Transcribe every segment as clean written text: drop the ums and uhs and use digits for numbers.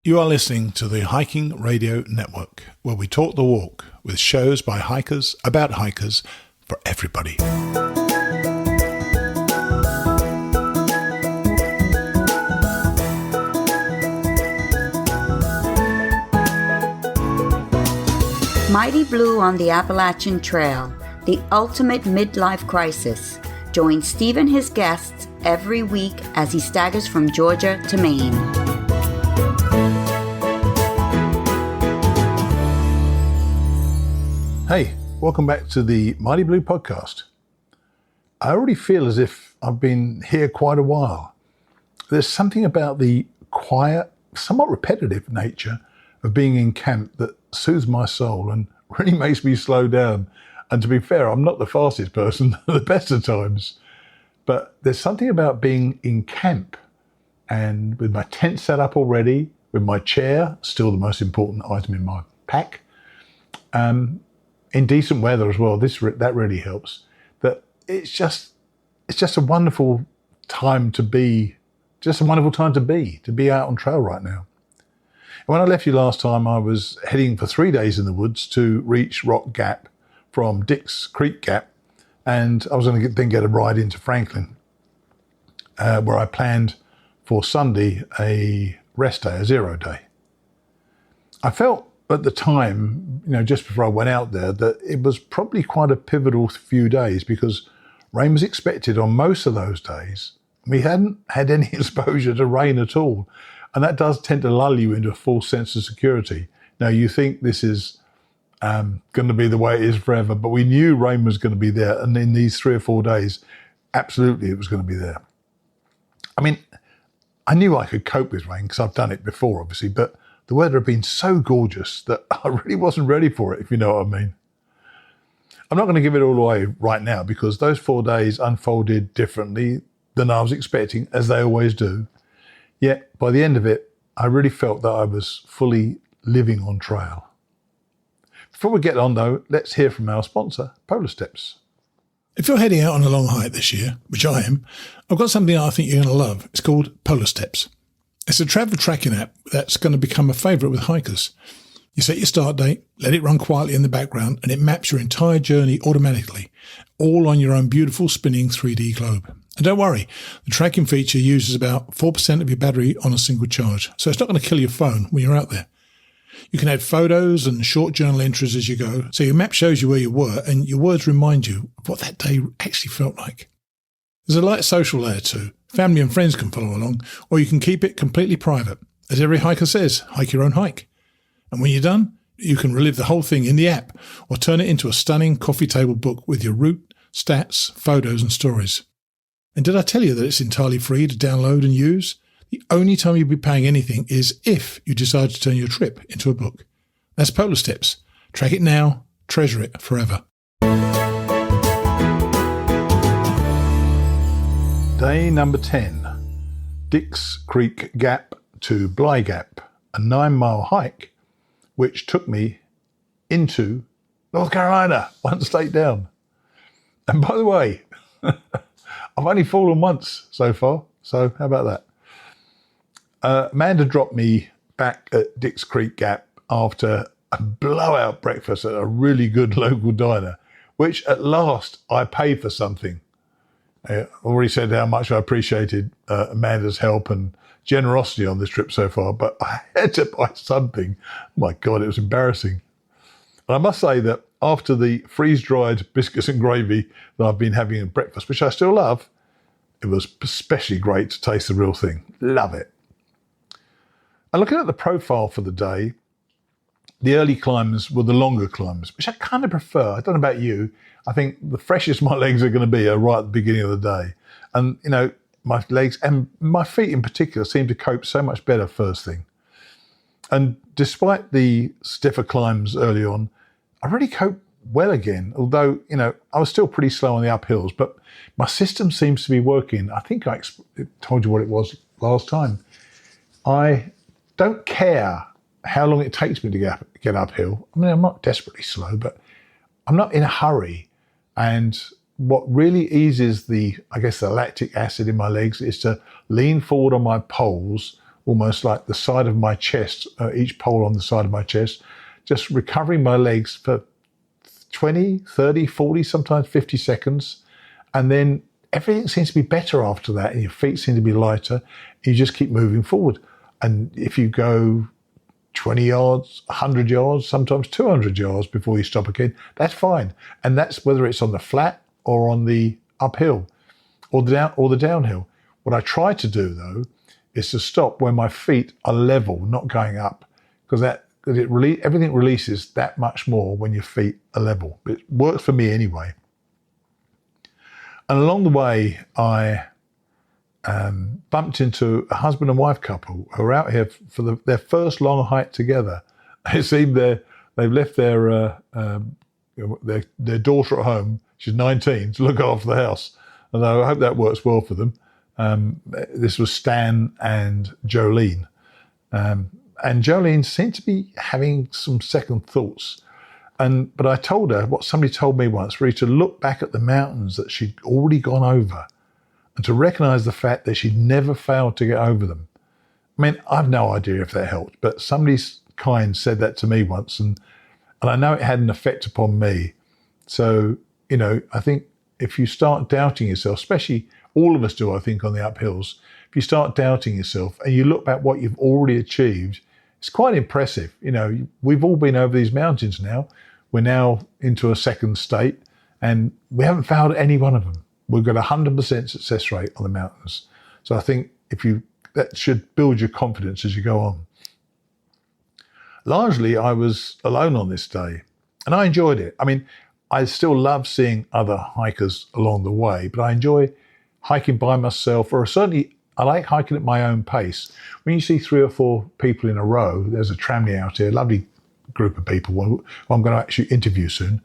You are listening to the Hiking Radio Network, where we talk the walk with shows by hikers, about hikers, for everybody. Mighty Blue on the Appalachian Trail, the ultimate midlife crisis. Join Steve and his guests every week as he staggers from Georgia to Maine. Hey, welcome back to the Mighty Blue podcast. I already feel as if I've been here quite a while. There's something about the quiet, somewhat repetitive nature of being in camp that soothes my soul and really makes me slow down. And to be fair, I'm not the fastest person at the best of times, but there's something about being in camp and with my tent set up already, with my chair, still the most important item in my pack, in decent weather as well. That really helps. That it's just a wonderful time to be, to be out on trail right now. And when I left you last time, I was heading for 3 days in the woods to reach Rock Gap from Dix Creek Gap, and I was going to then get a ride into Franklin, where I planned for Sunday a rest day, a 0 day. I felt at the time, just before I went out there, that it was probably quite a pivotal few days because rain was expected on most of those days. We hadn't had any exposure to rain at all. And that does tend to lull you into a false sense of security. Now, you think this is going to be the way it is forever, but we knew rain was going to be there. And in these 3 or 4 days, absolutely it was going to be there. I mean, I knew I could cope with rain because I've done it before, obviously, but the weather had been so gorgeous that I really wasn't ready for it, if you know what I mean. I'm not going to give it all away right now because those 4 days unfolded differently than I was expecting, as they always do. Yet, by the end of it, I really felt that I was fully living on trail. Before we get on, though, let's hear from our sponsor, Polar Steps. If you're heading out on a long hike this year, which I am, I've got something I think you're going to love. It's called Polar Steps. It's a travel tracking app that's going to become a favourite with hikers. You set your start date, let it run quietly in the background, and it maps your entire journey automatically, all on your own beautiful spinning 3D globe. And don't worry, the tracking feature uses about 4% of your battery on a single charge, so it's not going to kill your phone when you're out there. You can add photos and short journal entries as you go, so your map shows you where you were and your words remind you of what that day actually felt like. There's a light social layer too. Family and friends can follow along, or you can keep it completely private. As every hiker says, hike your own hike. And when you're done, you can relive the whole thing in the app or turn it into a stunning coffee table book with your route, stats, photos and stories. And did I tell you that it's entirely free to download and use? The only time you'll be paying anything is if you decide to turn your trip into a book. That's Polar Steps. Track it now, treasure it forever. Day number 10, Dix Creek Gap to Bly Gap, a 9-mile hike, which took me into North Carolina, one state down. And by the way, I've only fallen once so far, so how about that? Amanda dropped me back at Dix Creek Gap after a blowout breakfast at a really good local diner, which at last I paid for something. I already said how much I appreciated Amanda's help and generosity on this trip so far, but I had to buy something. Oh my God, it was embarrassing. And I must say that after the freeze-dried biscuits and gravy that I've been having at breakfast, which I still love, it was especially great to taste the real thing. Love it. And looking at the profile for the day, the early climbs were the longer climbs, which I kind of prefer. I don't know about you. I think the freshest my legs are going to be are right at the beginning of the day. And, my legs and my feet in particular seem to cope so much better first thing. And despite the stiffer climbs early on, I really coped well again, although, I was still pretty slow on the uphills, but my system seems to be working. I think I told you what it was last time. I don't care how long it takes me to get uphill. I mean, I'm not desperately slow, but I'm not in a hurry. And what really eases the lactic acid in my legs is to lean forward on my poles almost like the side of my chest, each pole on the side of my chest, just recovering my legs for 20, 30, 40, sometimes 50 seconds. And then everything seems to be better after that, and your feet seem to be lighter, and you just keep moving forward. And if you go 20 yards, 100 yards, sometimes 200 yards before you stop again, that's fine. And that's whether it's on the flat or on the uphill or the downhill. What I try to do, though, is to stop when my feet are level, not going up, because everything releases that much more when your feet are level. It works for me anyway. And along the way, I bumped into a husband and wife couple who are out here for their first long hike together. It seemed they've left their daughter at home. She's 19 to look after the house. And I hope that works well for them. This was Stan and Jolene. And Jolene seemed to be having some second thoughts. But I told her what somebody told me once, really, to look back at the mountains that she'd already gone over and to recognize the fact that she'd never failed to get over them. I mean, I've no idea if that helped, but somebody kind said that to me once, and I know it had an effect upon me. So, I think if you start doubting yourself, especially all of us do, I think, on the uphills, if you start doubting yourself and you look back what you've already achieved, it's quite impressive. We've all been over these mountains now. We're now into a second state, and we haven't failed at any one of them. We've got a 100% success rate on the mountains. So I think that should build your confidence as you go on. Largely, I was alone on this day, and I enjoyed it. I mean, I still love seeing other hikers along the way, but I enjoy hiking by myself, or certainly I like hiking at my own pace. When you see 3 or 4 people in a row, there's a tramley out here, lovely group of people who I'm going to actually interview soon.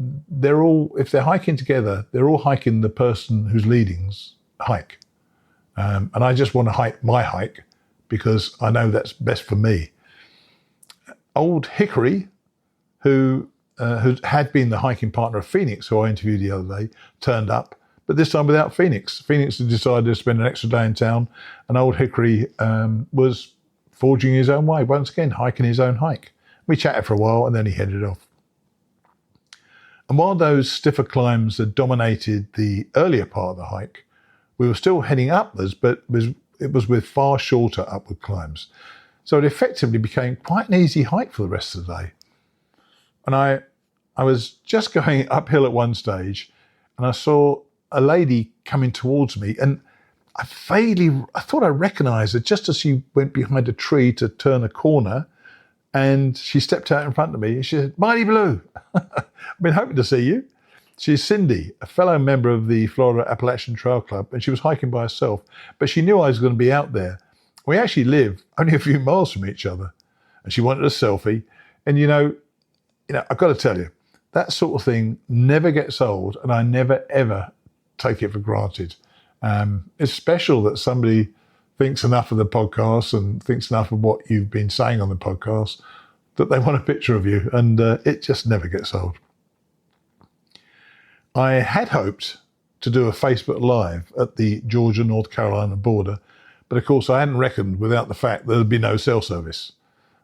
They're all, if they're hiking together, they're all hiking the person who's leading's hike. And I just want to hike my hike because I know that's best for me. Old Hickory, who had been the hiking partner of Phoenix, who I interviewed the other day, turned up, but this time without Phoenix. Phoenix had decided to spend an extra day in town, and Old Hickory was forging his own way, once again, hiking his own hike. We chatted for a while, and then he headed off. And while those stiffer climbs had dominated the earlier part of the hike, we were still heading upwards, but it was with far shorter upward climbs. So it effectively became quite an easy hike for the rest of the day. And I was just going uphill at one stage, and I saw a lady coming towards me, and I thought I recognized her just as she went behind a tree to turn a corner, and she stepped out in front of me, and she said, "Mighty Blue, I've been hoping to see you." She's Cindy, a fellow member of the Florida Appalachian Trail Club, and she was hiking by herself, but she knew I was going to be out there. We actually live only a few miles from each other, and she wanted a selfie. And I've got to tell you, that sort of thing never gets old, and I never, ever take it for granted. It's special that somebody thinks enough of the podcast and thinks enough of what you've been saying on the podcast that they want a picture of you, and it just never gets old. I had hoped to do a Facebook Live at the Georgia-North Carolina border, but of course I hadn't reckoned without the fact there'd be no cell service.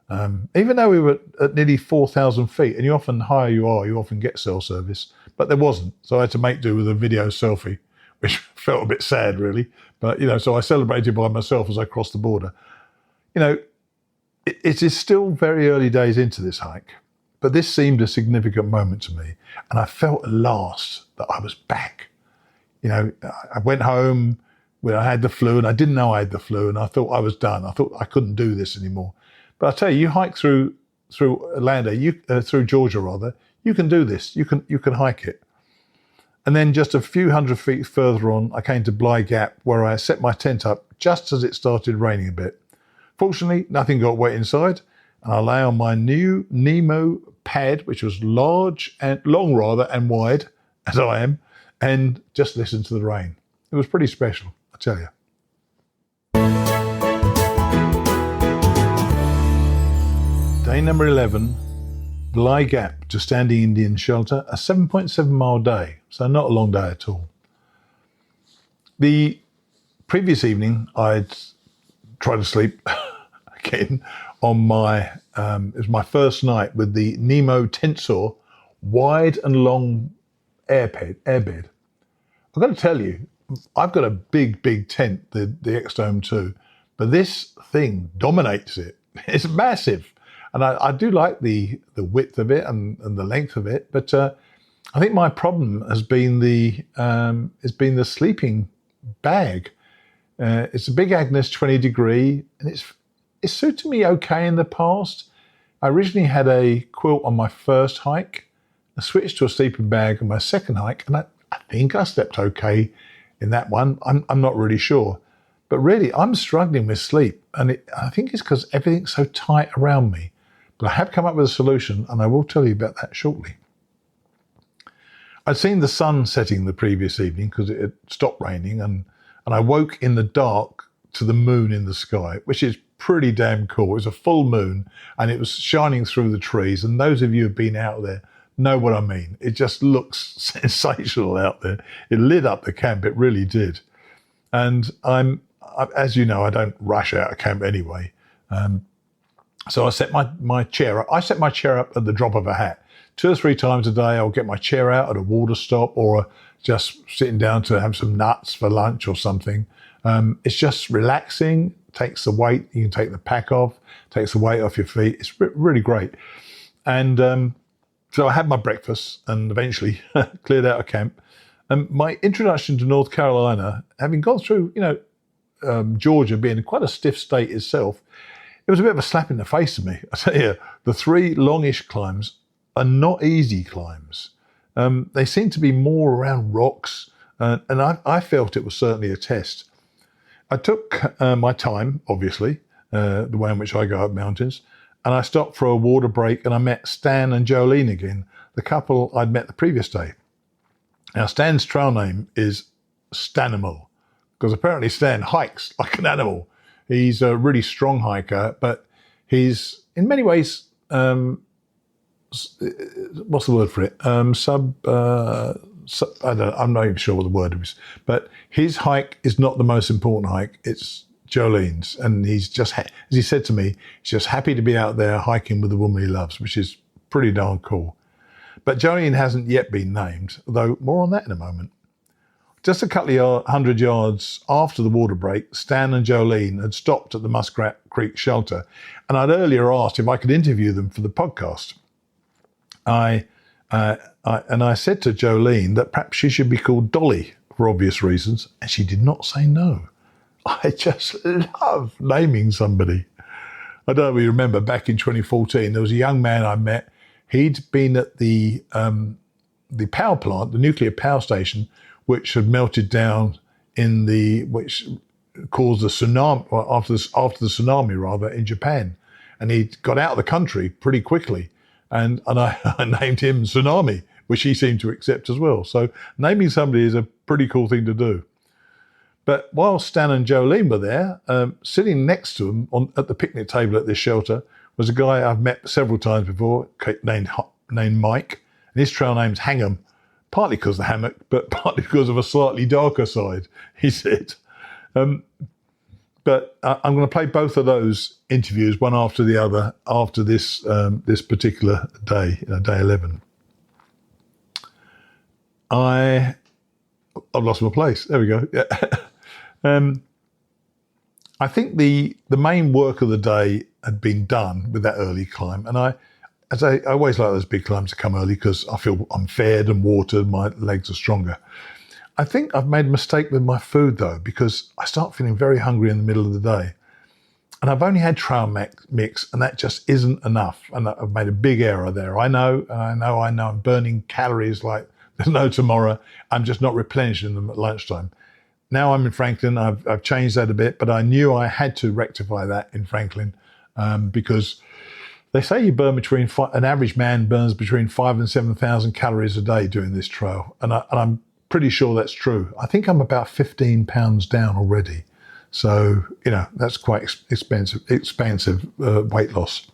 Even though we were at nearly 4,000 feet, and higher you are, you often get cell service, but there wasn't. So I had to make do with a video selfie, which felt a bit sad, really. But, so I celebrated by myself as I crossed the border. It is still very early days into this hike, but this seemed a significant moment to me. And I felt at last that I was back. I went home when I had the flu, and I didn't know I had the flu, and I thought I was done. I thought I couldn't do this anymore. But I tell you, you hike through Atlanta, through Georgia rather, you can do this. You can hike it. And then just a few hundred feet further on, I came to Bly Gap, where I set my tent up just as it started raining a bit. Fortunately, nothing got wet inside, and I lay on my new Nemo pad, which was long and wide, as I am, and just listened to the rain. It was pretty special, I tell you. Day number 11, Bly Gap to Standing Indian Shelter, a 7.7 mile day, so not a long day at all. The previous evening, I'd tried to sleep again on my, it was my first night with the Nemo Tensor wide and long airbed. I've got to tell you, I've got a big tent, the X-Dome 2, but this thing dominates it. It's massive. And I do like the width of it and the length of it, but I think my problem has been the sleeping bag. It's a big Agnes 20 degree, and it's suited me okay in the past. I originally had a quilt on my first hike. I switched to a sleeping bag on my second hike, and I think I slept okay in that one. I'm not really sure. But really, I'm struggling with sleep, and I think it's because everything's so tight around me. But I have come up with a solution, and I will tell you about that shortly. I'd seen the sun setting the previous evening because it had stopped raining, and I woke in the dark to the moon in the sky, which is pretty damn cool. It was a full moon, and it was shining through the trees, and those of you who've been out there know what I mean. It just looks sensational out there. It lit up the camp, it really did. And as you know, I don't rush out of camp anyway. So I set my chair up. I set my chair up at the drop of a hat. 2 or 3 times a day, I'll get my chair out at a water stop or just sitting down to have some nuts for lunch or something. It's just relaxing, takes the weight. You can take the pack off, takes the weight off your feet. It's really great. And so I had my breakfast and eventually cleared out of camp. And my introduction to North Carolina, having gone through, Georgia being quite a stiff state itself, it was a bit of a slap in the face to me. I tell you, the 3 longish climbs are not easy climbs. They seem to be more around rocks, and I felt it was certainly a test. I took my time, obviously, the way in which I go up mountains, and I stopped for a water break, and I met Stan and Jolene again, the couple I'd met the previous day. Now, Stan's trail name is Stanimal, because apparently Stan hikes like an animal. He's a really strong hiker, but he's in many ways, what's the word for it? I'm not even sure what the word is, but his hike is not the most important hike. It's Jolene's. And he's just, as he said to me, he's just happy to be out there hiking with the woman he loves, which is pretty darn cool. But Jolene hasn't yet been named, though more on that in a moment. Just a couple of 100 yards after the water break, Stan and Jolene had stopped at the Muskrat Creek shelter, and I'd earlier asked if I could interview them for the podcast. I said to Jolene that perhaps she should be called Dolly for obvious reasons, and she did not say no. I just love naming somebody. I don't know if you remember, back in 2014, there was a young man I met. He'd been at the power plant, the nuclear power station, which had melted down which caused the tsunami, or after the tsunami rather, in Japan. And he got out of the country pretty quickly. And I named him Tsunami, which he seemed to accept as well. So naming somebody is a pretty cool thing to do. But while Stan and Jolene were there, sitting next to them at the picnic table at this shelter was a guy I've met several times before, named Mike. And his trail name's Hangham. Partly because of the hammock, but partly because of a slightly darker side, he said. But I'm going to play both of those interviews, one after the other, after this particular day, day 11. I've lost my place. There we go. Yeah. I think the main work of the day had been done with that early climb, and I always like those big climbs to come early because I feel I'm fed and watered, my legs are stronger. I think I've made a mistake with my food though, because I start feeling very hungry in the middle of the day. And I've only had trail mix, and that just isn't enough. And I've made a big error there. I know. I'm burning calories like there's no tomorrow. I'm just not replenishing them at lunchtime. Now I'm in Franklin. I've changed that a bit, but I knew I had to rectify that in Franklin because they say you burn an average man burns between 5,000 and 7,000 calories a day doing this trail. And I'm pretty sure that's true. I think I'm about 15 pounds down already. So, that's quite expensive weight loss.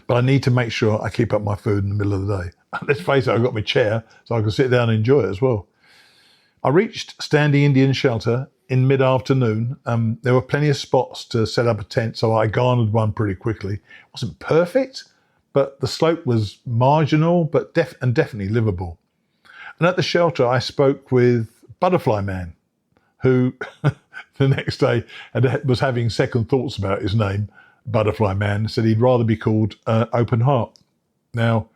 But I need to make sure I keep up my food in the middle of the day. Let's face it, I've got my chair so I can sit down and enjoy it as well. I reached Standing Indian Shelter in mid-afternoon. There were plenty of spots to set up a tent, so I garnered one pretty quickly. It wasn't perfect, but the slope was marginal, but definitely livable. And at the shelter, I spoke with Butterfly Man, who the next day was having second thoughts about his name, Butterfly Man, said he'd rather be called Open Heart. Now,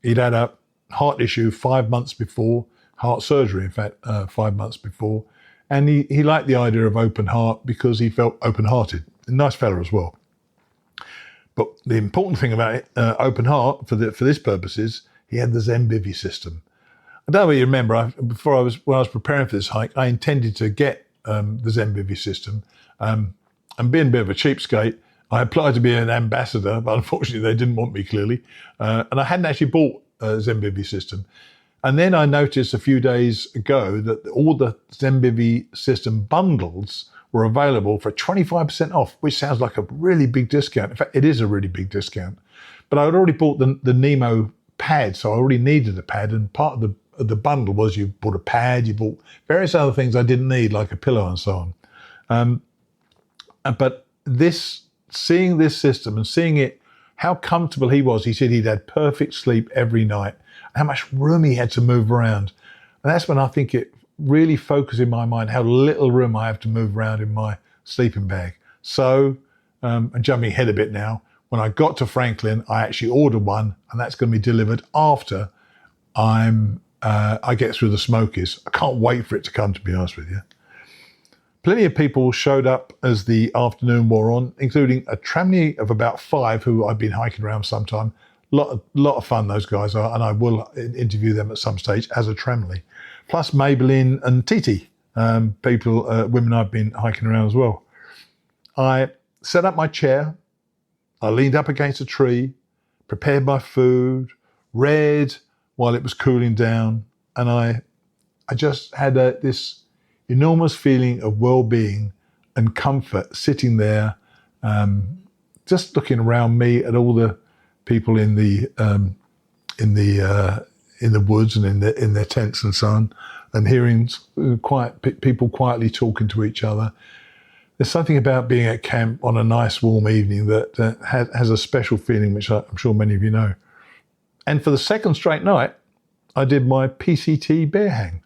he'd had a heart issue 5 months before, heart surgery, in fact, 5 months before, and he liked the idea of open heart because he felt open-hearted. A nice fella as well. But the important thing about it, open heart, for this purpose, is he had the Zenbivy system. I don't know if you remember, when I was preparing for this hike, I intended to get the Zenbivy system. And being a bit of a cheapskate, I applied to be an ambassador, but unfortunately they didn't want me, clearly. And I hadn't actually bought a Zenbivy system. And then I noticed a few days ago that all the Zenbivy system bundles were available for 25% off, which sounds like a really big discount. In fact, it is a really big discount. But I had already bought the Nemo pad, so I already needed a pad. And part of the bundle was you bought a pad, you bought various other things I didn't need, like a pillow and so on. But seeing this system and seeing it, how comfortable he was. He said he'd had perfect sleep every night, how much room he had to move around. And that's when I think it really focused in my mind how little room I have to move around in my sleeping bag. So, I'm jumping ahead a bit now, when I got to Franklin, I actually ordered one, and that's going to be delivered after I get through the Smokies. I can't wait for it to come, to be honest with you. Plenty of people showed up as the afternoon wore on, including a tramley of about 5 who I've been hiking around sometime. Lot of fun, those guys are, and I will interview them at some stage as a tramley. Plus Maybelline and Titi, women I've been hiking around as well. I set up my chair, I leaned up against a tree, prepared my food, read while it was cooling down, and I just had this enormous feeling of well-being and comfort sitting there, just looking around me at all the people in the woods and in their tents and so on, and hearing people quietly talking to each other. There's something about being at camp on a nice warm evening that has a special feeling, which I'm sure many of you know. And for the second straight night, I did my PCT bear hang.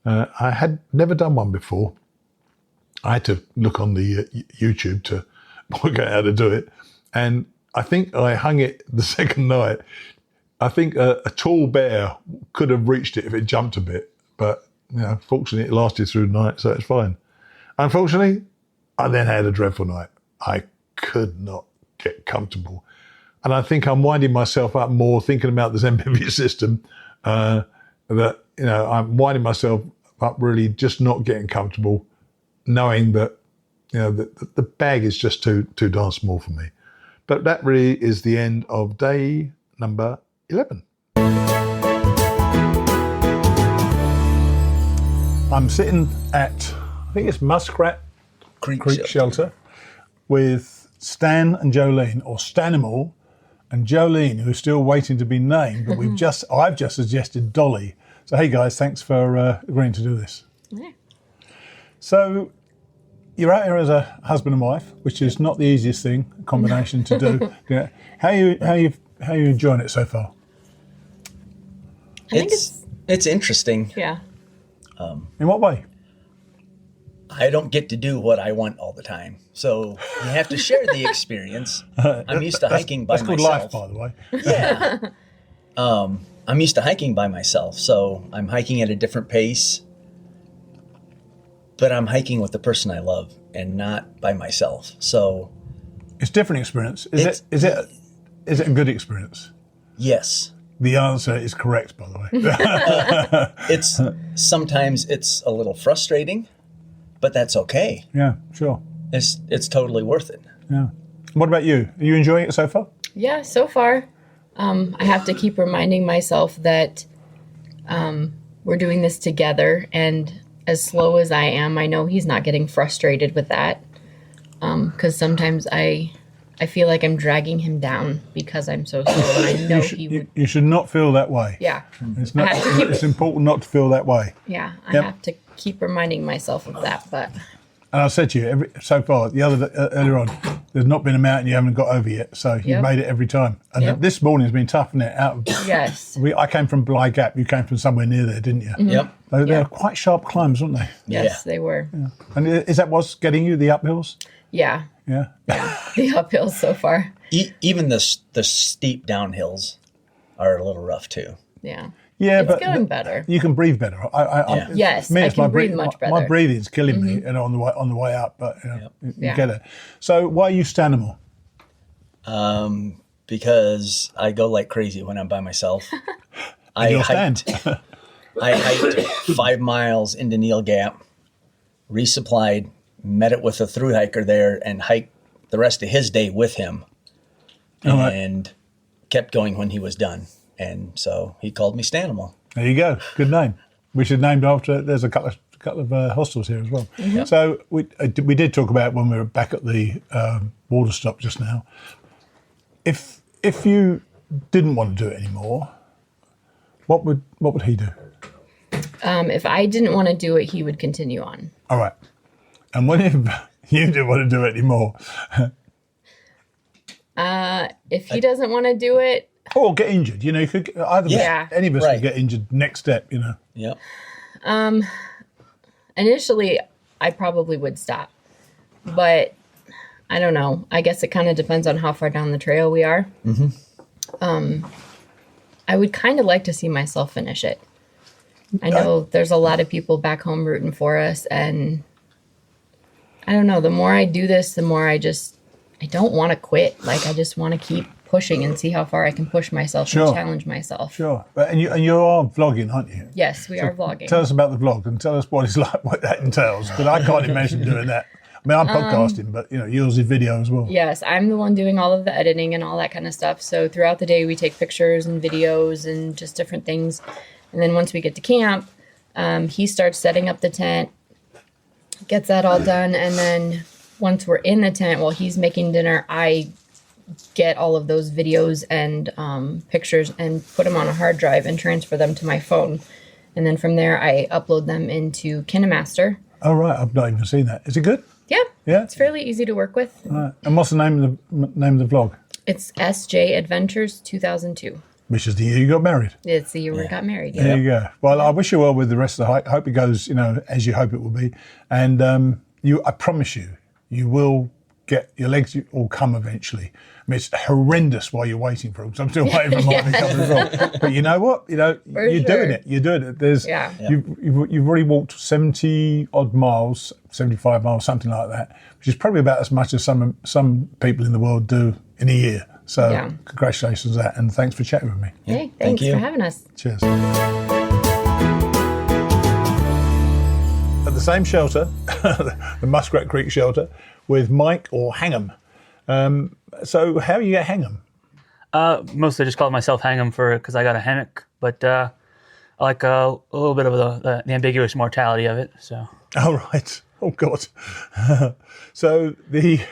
I had never done one before. I had to look on the YouTube to work out how to do it. And I think I hung it the second night. I think a tall bear could have reached it if it jumped a bit. But fortunately, it lasted through the night, so it's fine. Unfortunately, I then had a dreadful night. I could not get comfortable. And I think I'm winding myself up more thinking about the Zenbivy system, that I'm winding myself up really just not getting comfortable, knowing that the bag is just too darn small for me. But that really is the end of day number 11. I'm sitting at, I think it's Muskrat Creek Shelter with Stan and Jolene, or Stanimal and Jolene, who's still waiting to be named, but I've just suggested Dolly. So hey guys, thanks for agreeing to do this. Yeah. So you're out here as a husband and wife, which is not the easiest combination to do. Yeah. How you enjoying it so far? I think It's interesting. Yeah. In what way? I don't get to do what I want all the time. So you have to share the experience. I'm used to hiking by myself. That's called life, by the way. Yeah. I'm used to hiking by myself. So I'm hiking at a different pace. But I'm hiking with the person I love and not by myself. So it's a different experience. Is it a good experience? Yes. The answer is correct, by the way. Sometimes it's a little frustrating, but that's okay. Yeah, sure. It's totally worth it. Yeah. What about you? Are you enjoying it so far? Yeah, so far. I have to keep reminding myself that we're doing this together, and as slow as I am, I know he's not getting frustrated with that, because sometimes I feel like I'm dragging him down because I'm so slow, and I know he would. You should not feel that way. Yeah. It's important not to feel that way. Yeah, I have to keep reminding myself of that, but And I said to you, so far, earlier on, there's not been a mountain you haven't got over yet. So you've made it every time. And this morning's been tough, isn't it? Yes. I came from Bly Gap. You came from somewhere near there, didn't you? Mm-hmm. Yep. They're quite sharp climbs, aren't they? Yes, they were. Yeah. And is that what's getting you, the uphills? Yeah. Yeah. The uphills so far. Even the steep downhills are a little rough too. Yeah. Yeah, it's going better. You can breathe better. Yes, I can breathe much better. My breathing's killing me, on the way up, but you get it. So why are you Stanimal? Because I go like crazy when I'm by myself. I hiked 5 miles into Neil Gap, resupplied, met it with a through hiker there, and hiked the rest of his day with him, and kept going when he was done. And so he called me Stanimal. There you go. Good name. We should name it after. There's a couple of hostels here as well. Mm-hmm. So we did talk about when we were back at the water stop just now. If you didn't want to do it anymore, what would he do? If I didn't want to do it, he would continue on. All right. And what if you didn't want to do it anymore? If he doesn't want to do it. Or get injured. You could any of us could get injured. Next step, Yep. Initially, I probably would stop. But I don't know. I guess it kind of depends on how far down the trail we are. Mm-hmm. I would kind of like to see myself finish it. I know there's a lot of people back home rooting for us, and I don't know. The more I do this, the more I don't want to quit. Like, I just want to keep pushing and see how far I can push myself and challenge myself. Sure. And you are vlogging, aren't you? Yes, we are vlogging. Tell us about the vlog and tell us what it's like, what that entails. But I can't imagine doing that. I mean, I'm podcasting, but yours is video as well. Yes, I'm the one doing all of the editing and all that kind of stuff. So throughout the day, we take pictures and videos and just different things. And then once we get to camp, he starts setting up the tent, gets that all done. And then once we're in the tent, while he's making dinner, I get all of those videos and pictures and put them on a hard drive and transfer them to my phone. And then from there, I upload them into KineMaster. Oh, right. I've not even seen that. Is it good? Yeah. Yeah. It's fairly easy to work with. Right. And what's the name of the vlog? It's SJ Adventures 2002. Which is the year you got married. It's the year we got married. Yeah. There you go. Well, I wish you well with the rest of the hike. I hope it goes, as you hope it will be. And I promise you will get your legs will come eventually. I mean, it's horrendous while you're waiting for them. So I'm still waiting for mine to come as well. But you know what? You're doing it. You're doing it. You've already walked 70 odd miles, 75 miles, something like that, which is probably about as much as some people in the world do in a year. So congratulations on that, and thanks for chatting with me. Hey, thanks for having us. Cheers. At the same shelter, the Muskrat Creek shelter, with Mike or Hang'em. So how you get Hang'em? Mostly just called myself Hang'em because I got a hammock, but I like a little bit of the ambiguous mortality of it. So. Oh, right. Oh, God. So the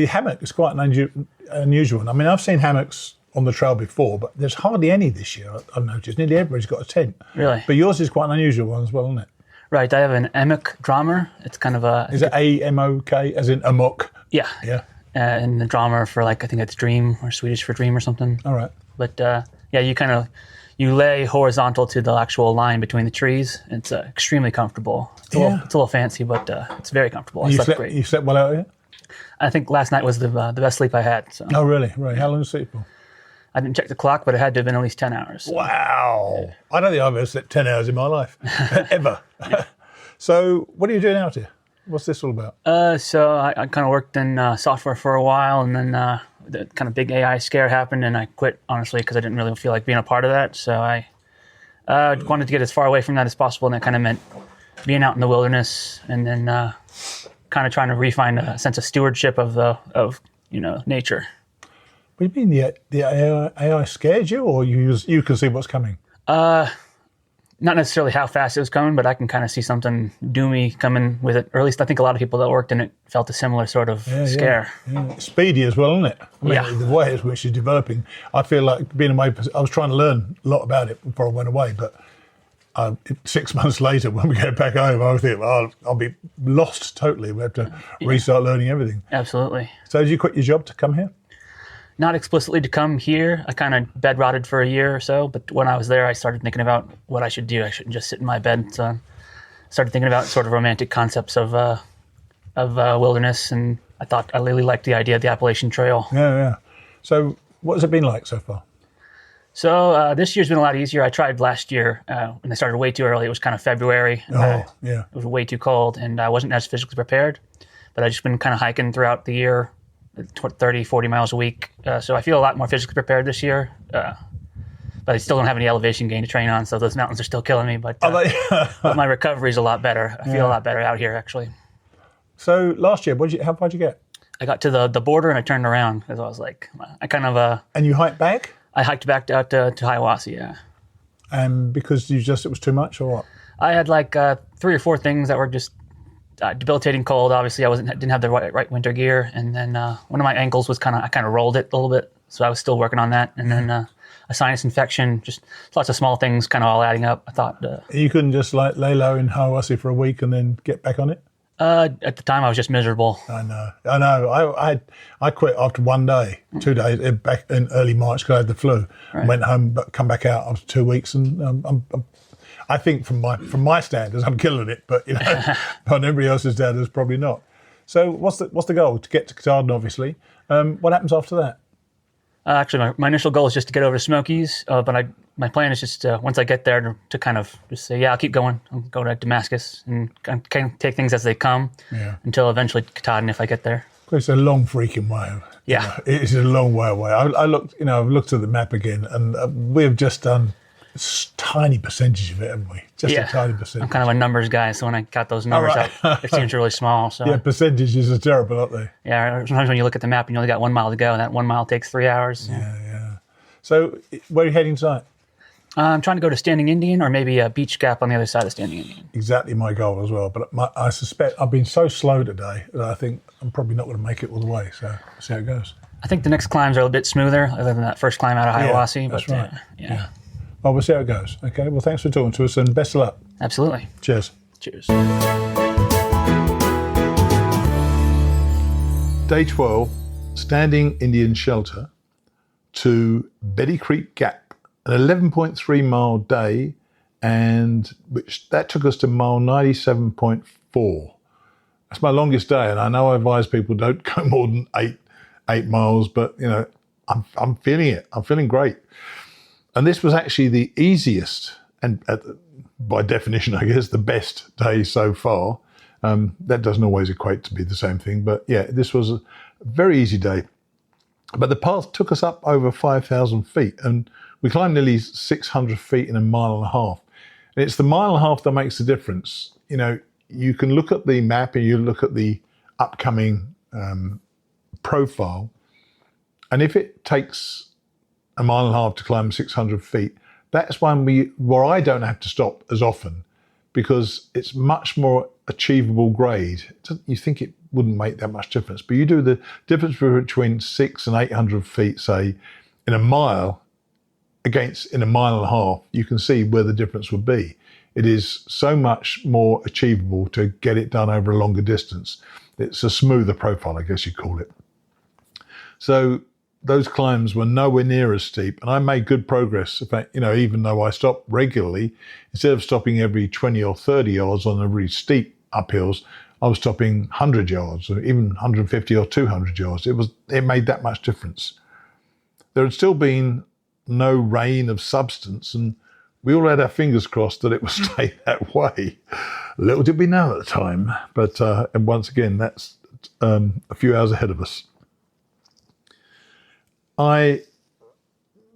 hammock is quite an unusual one. I mean, I've seen hammocks on the trail before, but there's hardly any this year, I've noticed. Nearly everybody's got a tent. Really? But yours is quite an unusual one as well, isn't it? Right. I have an amok drummer. It's kind of a... Is it A-M-O-K, as in amok? Yeah. Yeah. And the drummer for I think it's dream, or Swedish for dream or something. All right. But you lay horizontal to the actual line between the trees. It's extremely comfortable. It's a little fancy, but it's very comfortable. I slept great. You slept well out here? I think last night was the best sleep I had. So. Oh, really? Right. How long did you sleep for? I didn't check the clock, but it had to have been at least 10 hours. So. Wow. Yeah. I don't think I've ever slept 10 hours in my life. Ever. So what are you doing out here? What's this all about? So I kind of worked in software for a while, and then the kind of big AI scare happened, and I quit, honestly, because I didn't really feel like being a part of that. So I wanted to get as far away from that as possible, and that kind of meant being out in the wilderness, and then kind of trying to refine a sense of stewardship of nature. What do you mean the AI scared you, or you can see what's coming? Not necessarily how fast it was coming, but I can kind of see something doomy coming with it. Or at least I think a lot of people that worked in it felt a similar sort of scare. Yeah. Speedy as well, isn't it? I mean, the way in which it's developing, I feel like being away, I was trying to learn a lot about it before I went away, but 6 months later, when we get back home, I think, I'll be lost totally. We have to restart learning everything. Absolutely. So did you quit your job to come here? Not explicitly to come here. I kind of bed rotted for a year or so, but when I was there, I started thinking about what I should do. I shouldn't just sit in my bed. So I started thinking about sort of romantic concepts of wilderness, and I really liked the idea of the Appalachian Trail. Yeah. So what has it been like so far? So this year's been a lot easier. I tried last year, and I started way too early. It was kind of February. Yeah. It was way too cold, and I wasn't as physically prepared. But I've just been kind of hiking throughout the year, 30, 40 miles a week. So I feel a lot more physically prepared this year. But I still don't have any elevation gain to train on, so those mountains are still killing me. But my recovery is a lot better. I feel a lot better out here, actually. So last year, how far did you get? I got to the border and I turned around because I was like, And you hiked back? I hiked back out to Hiawassee, yeah. And because it was too much, or what? I had like 3 or 4 things that were just debilitating cold. Obviously, I didn't have the right winter gear, and then one of my ankles was I kind of rolled it a little bit, so I was still working on that. And then a sinus infection, just lots of small things, kind of all adding up. I thought you couldn't just like lay low in Hiawassee for a week and then get back on it. At the time, I was just miserable. I know. I quit after 1 day, 2 days, back in early March because I had the flu. Right. Went home, but come back out after 2 weeks, and I think from my standards, I'm killing it. But on everybody else's standards, probably not. So what's the goal? To get to Katahdin, obviously. What happens after that? Actually, my initial goal is just to get over to Smokies, but my plan is just once I get there to kind of just say, I'll keep going. I'll go to Damascus and kind of take things as they come until eventually Katahdin if I get there. It's a long freaking way. Yeah. It's a long way away. I've looked at the map again, and we've just done a tiny percentage of it, haven't we? Just a tiny percentage. I'm kind of a numbers guy, so when I got those numbers out, it seems really small. So. Yeah, percentages are terrible, aren't they? Yeah, sometimes when you look at the map and you only got 1 mile to go, and that 1 mile takes 3 hours. Yeah. So where are you heading tonight? I'm trying to go to Standing Indian or maybe a Beach Gap on the other side of Standing Indian. Exactly my goal as well. But I suspect I've been so slow today that I think I'm probably not going to make it all the way. So we'll see how it goes. I think the next climbs are a bit smoother other than that first climb out of Hiawassee. Yeah, that's right. Yeah. Well, we'll see how it goes. Okay. Well, thanks for talking to us and best of luck. Absolutely. Cheers. Day 12, Standing Indian Shelter to Betty Creek Gap, an 11.3 mile day, and that took us to mile 97.4. That's my longest day, and I know I advise people don't go more than eight miles, but I'm feeling it. I'm feeling great. And this was actually the easiest, and by definition, I guess, the best day so far. That doesn't always equate to be the same thing, but yeah, this was a very easy day. But the path took us up over 5,000 feet, and we climbed nearly 600 feet in a mile and a half. And it's the mile and a half that makes the difference. You can look at the map and you look at the upcoming profile, and if it takes a mile and a half to climb 600 feet, that's where I don't have to stop as often, because it's much more achievable grade. You think it wouldn't make that much difference, but you do the difference between 600 and 800 feet, say, in a mile against in a mile and a half, you can see where the difference would be. It is so much more achievable to get it done over a longer distance. It's a smoother profile, I guess you'd call it. So those climbs were nowhere near as steep, and I made good progress. In fact, even though I stopped regularly, instead of stopping every 20 or 30 yards on the really steep uphills, I was stopping 100 yards or even 150 or 200 yards. It made that much difference. There had still been no rain of substance, and we all had our fingers crossed that it would stay that way. Little did we know at the time, but and once again, that's a few hours ahead of us. I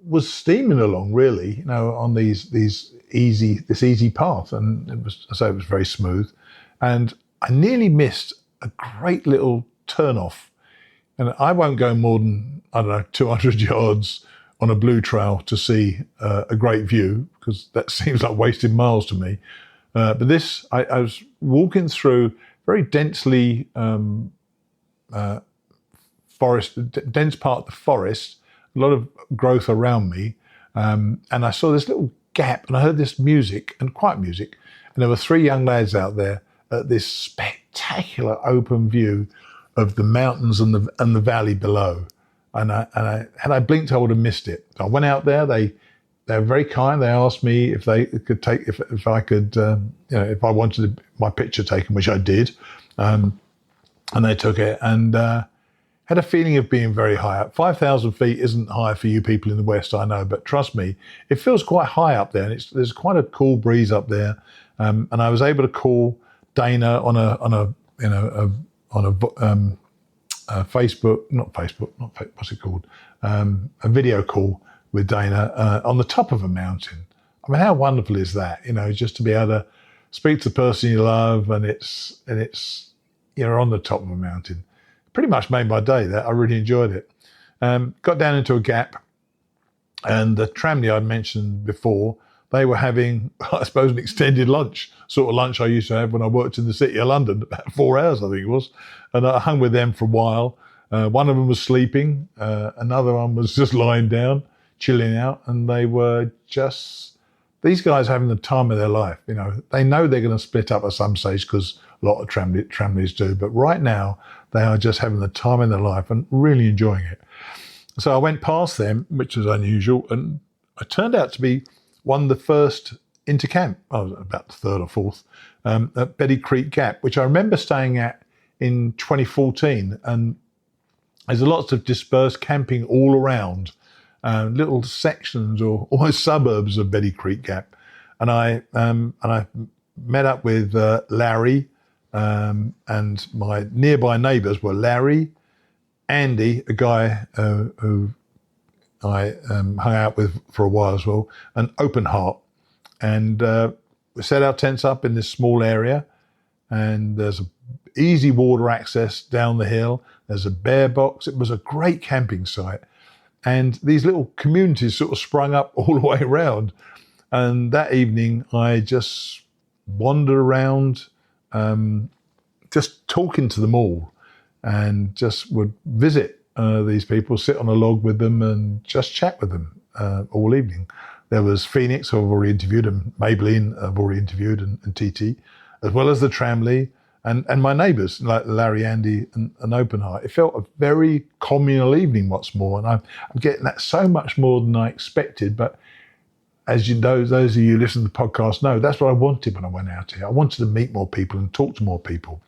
was steaming along, really, on this easy path, and it was very smooth, and I nearly missed a great little turn-off, and I won't go more than 200 yards on a blue trail to see a great view, because that seems like wasted miles to me. But this, I was walking through very densely dense part of the forest, a lot of growth around me, and I saw this little gap and I heard this music, and quiet music, and there were 3 young lads out there at this spectacular open view of the mountains and the valley below. And had I blinked, I would have missed it. I went out there. They were very kind. They asked me if they could take, if I could, if I wanted my picture taken, which I did. And they took it, and had a feeling of being very high up. 5,000 feet isn't high for you people in the West, I know, but trust me, it feels quite high up there, and there's quite a cool breeze up there. And I was able to call Dana on a a video call with Dana on the top of a mountain. I mean, how wonderful is that? Just to be able to speak to the person you love, and it's you're on the top of a mountain. Pretty much made my day. That I really enjoyed it. Got down into a gap, and the tramley I'd mentioned before, they were having, I suppose, an extended lunch, sort of lunch I used to have when I worked in the city of London, about 4 hours, I think it was. And I hung with them for a while. One of them was sleeping. Another one was just lying down, chilling out. And they were just, these guys having the time of their life. They know they're going to split up at some stage, because a lot of tramleys do. But right now, they are just having the time of their life and really enjoying it. So I went past them, which was unusual. And I turned out to be one of the first into camp. I was about the 3rd or 4th, at Betty Creek Gap, which I remember staying at in 2014. And there's lots of dispersed camping all around, little sections or almost suburbs of Betty Creek Gap. And I met up with Larry, and my nearby neighbours were Larry, Andy, a guy who I hung out with for a while as well, and Open Heart. And we set our tents up in this small area, and there's easy water access down the hill. There's a bear box. It was a great camping site. And these little communities sort of sprung up all the way around. And that evening, I just wandered around, just talking to them all, and just would visit these people, sit on a log with them and just chat with them all evening. There was Phoenix, who I've already interviewed, and Maybelline I've already interviewed, and TT, as well as the Tramley, and my neighbours, like Larry, Andy, and Open Heart. It felt a very communal evening, what's more, and I'm getting that so much more than I expected. But as you know, those of you who listen to the podcast know, that's what I wanted when I went out here. I wanted to meet more people and talk to more people.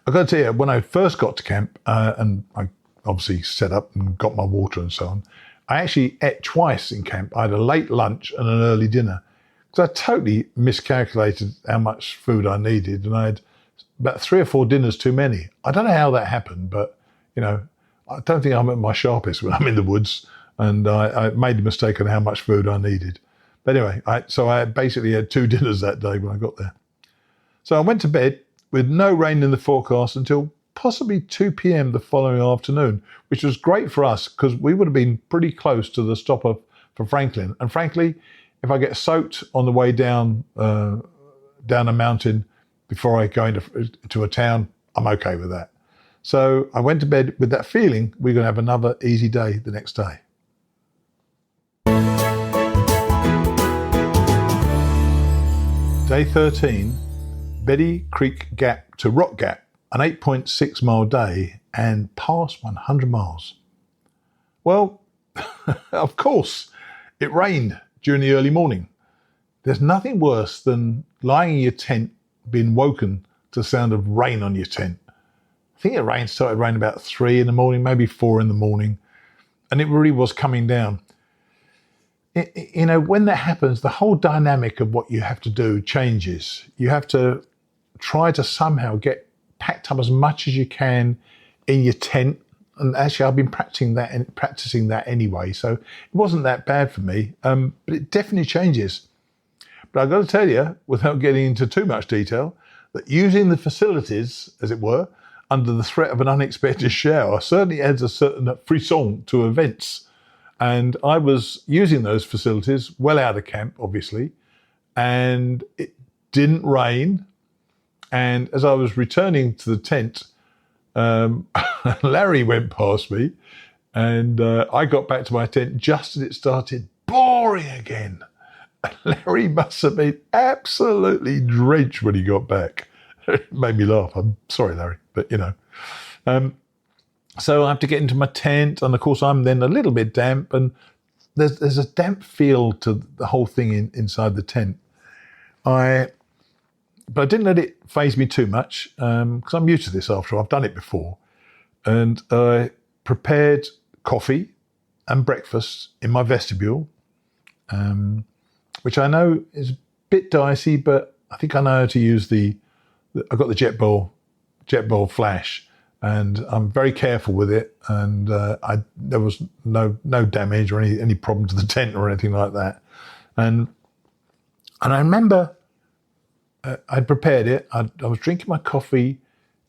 I've got to tell you, when I first got to camp, and I obviously set up and got my water and so on, I actually ate twice in camp. I had a late lunch and an early dinner, because I totally miscalculated how much food I needed, and I had about 3 or 4 dinners too many. I don't know how that happened, but I don't think I'm at my sharpest when I'm in the woods, and I made a mistake on how much food I needed. But anyway, so I basically had 2 dinners that day when I got there. So I went to bed with no rain in the forecast until possibly 2 p.m. the following afternoon, which was great for us because we would have been pretty close to the stop for Franklin. And frankly, if I get soaked on the way down a mountain before I go into a town, I'm okay with that. So I went to bed with that feeling we're going to have another easy day the next day. Day 13, Betty Creek Gap to Rock Gap, an 8.6 mile day and past 100 miles. Well, of course, it rained during the early morning. There's nothing worse than lying in your tent, being woken to the sound of rain on your tent. I think it started raining about 3 in the morning, maybe 4 in the morning, and it really was coming down. When that happens, the whole dynamic of what you have to do changes. You have to try to somehow get packed up as much as you can in your tent. And actually, I've been practicing that anyway, so it wasn't that bad for me. But it definitely changes. But I've got to tell you, without getting into too much detail, that using the facilities, as it were, under the threat of an unexpected shower certainly adds a certain frisson to events. And I was using those facilities well out of camp, obviously, and it didn't rain. And as I was returning to the tent, Larry went past me, and I got back to my tent just as it started pouring again. Larry must have been absolutely drenched when he got back. It made me laugh. I'm sorry, Larry, but so I have to get into my tent, and of course I'm then a little bit damp, and there's a damp feel to the whole thing inside the tent. But I didn't let it faze me too much, because I'm used to this after all. I've done it before. And I prepared coffee and breakfast in my vestibule, which I know is a bit dicey, but I think I know how to use I've got the JetBowl flash, and I'm very careful with it. And there was no damage or any problem to the tent or anything like that. And I remember I'd prepared it. I was drinking my coffee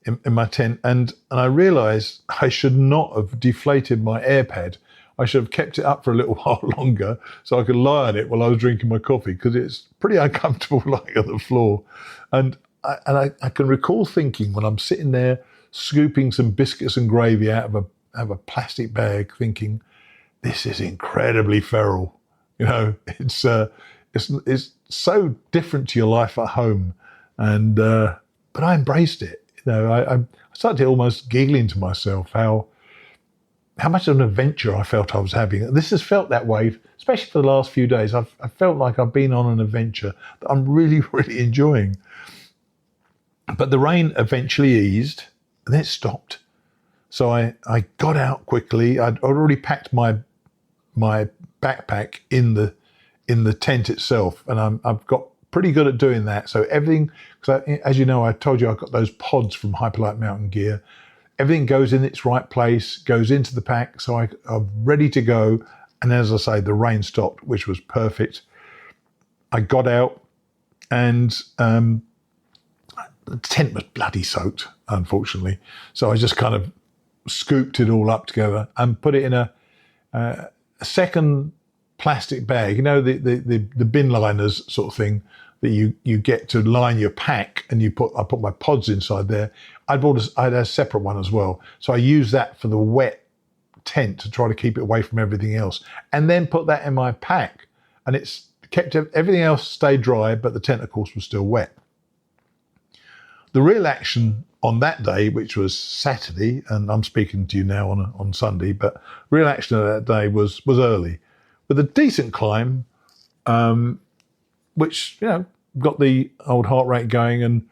in my tent, and I realised I should not have deflated my air pad. I should have kept it up for a little while longer so I could lie on it while I was drinking my coffee, because it's pretty uncomfortable lying on the floor. And I can recall thinking, when I'm sitting there scooping some biscuits and gravy out of a plastic bag, thinking, this is incredibly feral. It's so different to your life at home, but I embraced it. I started almost giggling to myself how much of an adventure I felt I was having. This has felt that way, especially for the last few days. I felt like I've been on an adventure that I'm really, really enjoying. But the rain eventually eased, and then it stopped. So I got out quickly. I'd already packed my backpack in the tent itself, and I've got pretty good at doing that. So everything, because as you know, I told you I got those pods from Hyperlight Mountain Gear. Everything goes in its right place, goes into the pack, so I'm ready to go. And as I say, the rain stopped, which was perfect. I got out, and the tent was bloody soaked, unfortunately. So I just kind of scooped it all up together and put it in a second plastic bag, the bin liners sort of thing that you get to line your pack, and I put my pods inside there. I had a separate one as well. So I used that for the wet tent to try to keep it away from everything else, and then put that in my pack, and it's kept everything else stayed dry, but the tent of course was still wet. The real action on that day, which was Saturday, and I'm speaking to you now on Sunday, but real action on that day was early, with a decent climb, which got the old heart rate going,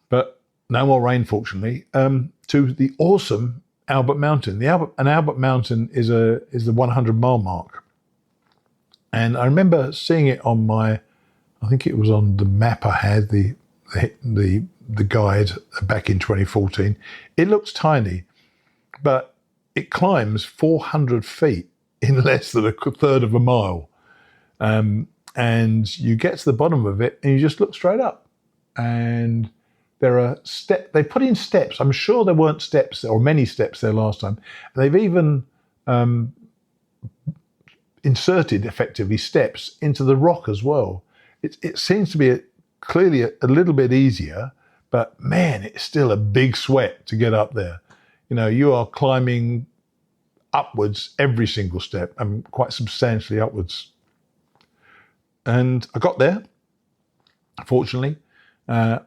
but no more rain, fortunately. To the awesome Albert Mountain. Albert Mountain is the 100-mile mark, and I remember seeing it on I think it was on the map I had, the guide back in 2014. It looks tiny, but it climbs 400 feet in less than a third of a mile. And you get to the bottom of it and you just look straight up. And there are they put in steps. I'm sure there weren't steps or many steps there last time. They've even inserted effectively steps into the rock as well. It seems to be clearly a little bit easier, but man, it's still a big sweat to get up there. You are climbing upwards every single step, and quite substantially upwards. And I got there, fortunately.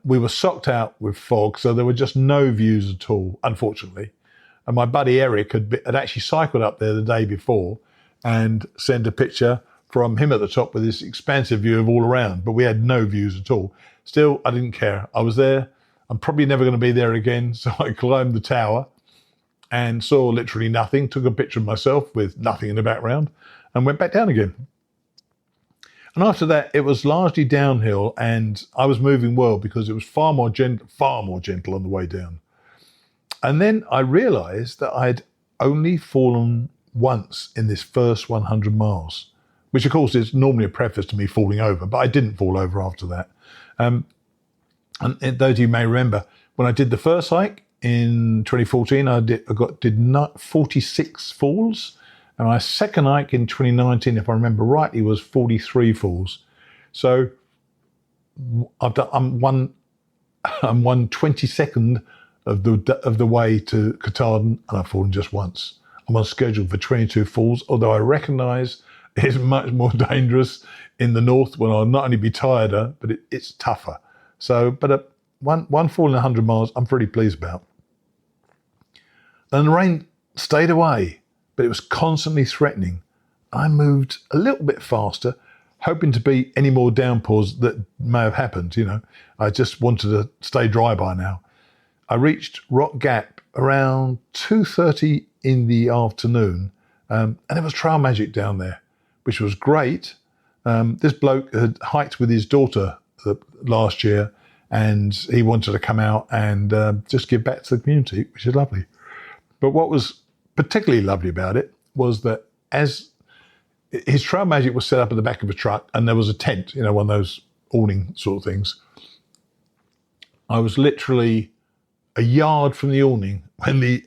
We were socked out with fog, so there were just no views at all, unfortunately. And my buddy Eric had actually cycled up there the day before and sent a picture from him at the top with this expansive view of all around, but we had no views at all. Still, I didn't care. I was there. I'm probably never going to be there again, so I climbed the tower and saw literally nothing, took a picture of myself with nothing in the background, and went back down again. And after that, it was largely downhill, and I was moving well because it was far more gentle on the way down. And then I realised that I'd only fallen once in this first 100 miles, which of course is normally a preface to me falling over, but I didn't fall over after that. And those of you may remember, when I did the first hike in 2014, I did 46 falls. And my second hike in 2019, if I remember rightly, was 43 falls. So I'm one 22nd of the way to Katahdin, and I've fallen just once. I'm on schedule for 22 falls, although I recognise it's much more dangerous in the north when I'll not only be tireder, but it's tougher. So, but one fall in 100 miles, I'm pretty pleased about. And the rain stayed away, but it was constantly threatening. I moved a little bit faster, hoping to beat any more downpours that may have happened. I just wanted to stay dry by now. I reached Rock Gap around 2:30 in the afternoon, and there was trail magic down there, which was great. This bloke had hiked with his daughter last year, and he wanted to come out and just give back to the community, which is lovely. But what was particularly lovely about it was that as his trail magic was set up at the back of a truck, and there was a tent, one of those awning sort of things. I was literally a yard from the awning when the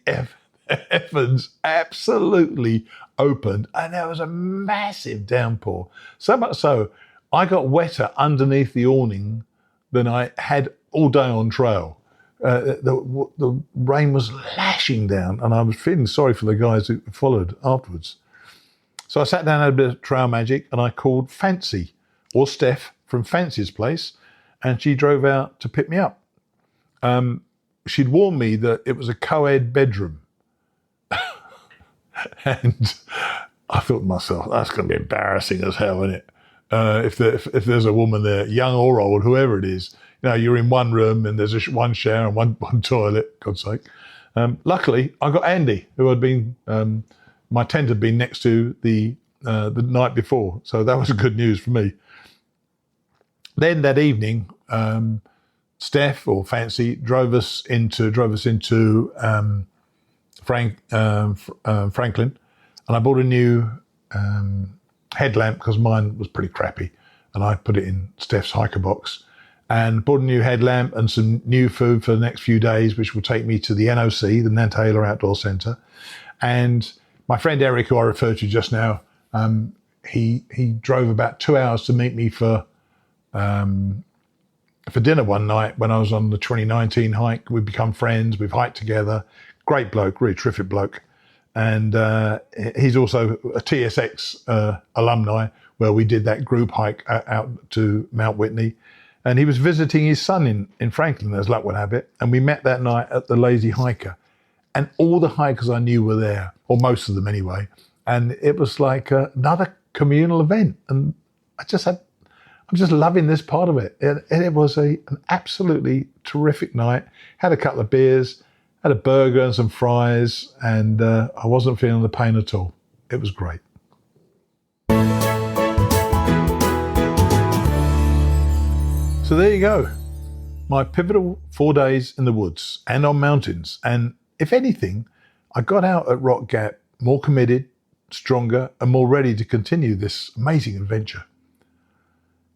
heavens absolutely opened, and there was a massive downpour. So much so, I got wetter underneath the awning than I had all day on trail. The rain was lashing down, and I was feeling sorry for the guys who followed afterwards. So I sat down, had a bit of trail magic, and I called Fancy, or Steph, from Fancy's place, and she drove out to pick me up. She'd warned me that it was a co-ed bedroom. And I thought to myself, that's going to be embarrassing as hell, isn't it? If there's a woman there, young or old, whoever it is, you're in one room and there's one shower and one toilet, God's sake. Luckily, I got Andy, who had been, my tent had been next to the night before. So that was good news for me. Then that evening, Steph or Fancy drove us into Franklin, and I bought a new headlamp because mine was pretty crappy, and I put it in Steph's hiker box, and bought a new headlamp and some new food for the next few days, which will take me to the NOC, the Nantahala Outdoor Centre. And my friend Eric, who I referred to just now, he drove about 2 hours to meet me for dinner one night when I was on the 2019 hike. We've become friends. We've hiked together. Great bloke, really terrific bloke. And he's also a TSX alumni, where we did that group hike out to Mount Whitney. And he was visiting his son in Franklin, as luck would have it. And we met that night at the Lazy Hiker. And all the hikers I knew were there, or most of them anyway. And it was like another communal event. And I'm just loving this part of it. And it was an absolutely terrific night. Had a couple of beers, had a burger and some fries, and I wasn't feeling the pain at all. It was great. So there you go. My pivotal 4 days in the woods and on mountains. And if anything, I got out at Rock Gap more committed, stronger, and more ready to continue this amazing adventure.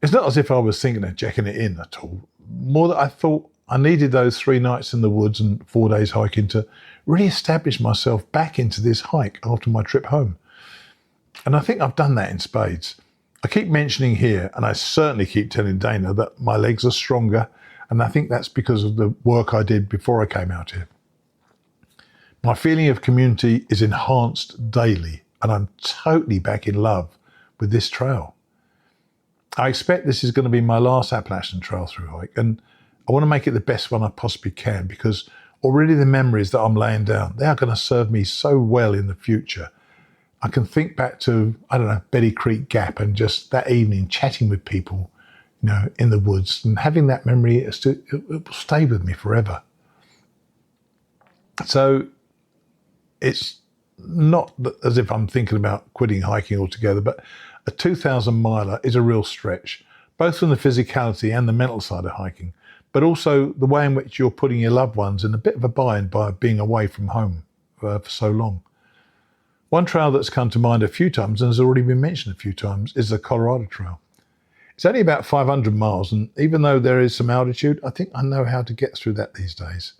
It's not as if I was thinking of jacking it in at all. More that I thought I needed those 3 nights in the woods and 4 days hiking to really establish myself back into this hike after my trip home. And I think I've done that in spades. I keep mentioning here, and I certainly keep telling Dana, that my legs are stronger, and I think that's because of the work I did before I came out here. My feeling of community is enhanced daily, and I'm totally back in love with this trail. I expect this is going to be my last Appalachian trail through hike, and I want to make it the best one I possibly can, because already the memories that I'm laying down, they are going to serve me so well in the future. I can think back to, Betty Creek Gap and just that evening chatting with people, in the woods, and having that memory, it will stay with me forever. So it's not as if I'm thinking about quitting hiking altogether, but a 2,000 miler is a real stretch, both from the physicality and the mental side of hiking, but also the way in which you're putting your loved ones in a bit of a bind by being away from home for so long. One trail that's come to mind a few times, and has already been mentioned a few times, is the Colorado Trail. It's only about 500 miles, and even though there is some altitude, I think I know how to get through that these days.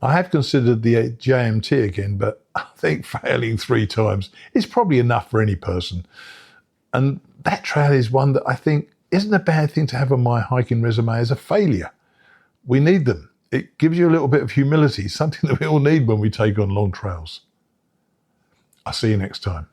I have considered the JMT again, but I think failing 3 times is probably enough for any person. And that trail is one that I think isn't a bad thing to have on my hiking resume as a failure. We need them. It gives you a little bit of humility, something that we all need when we take on long trails. I'll see you next time.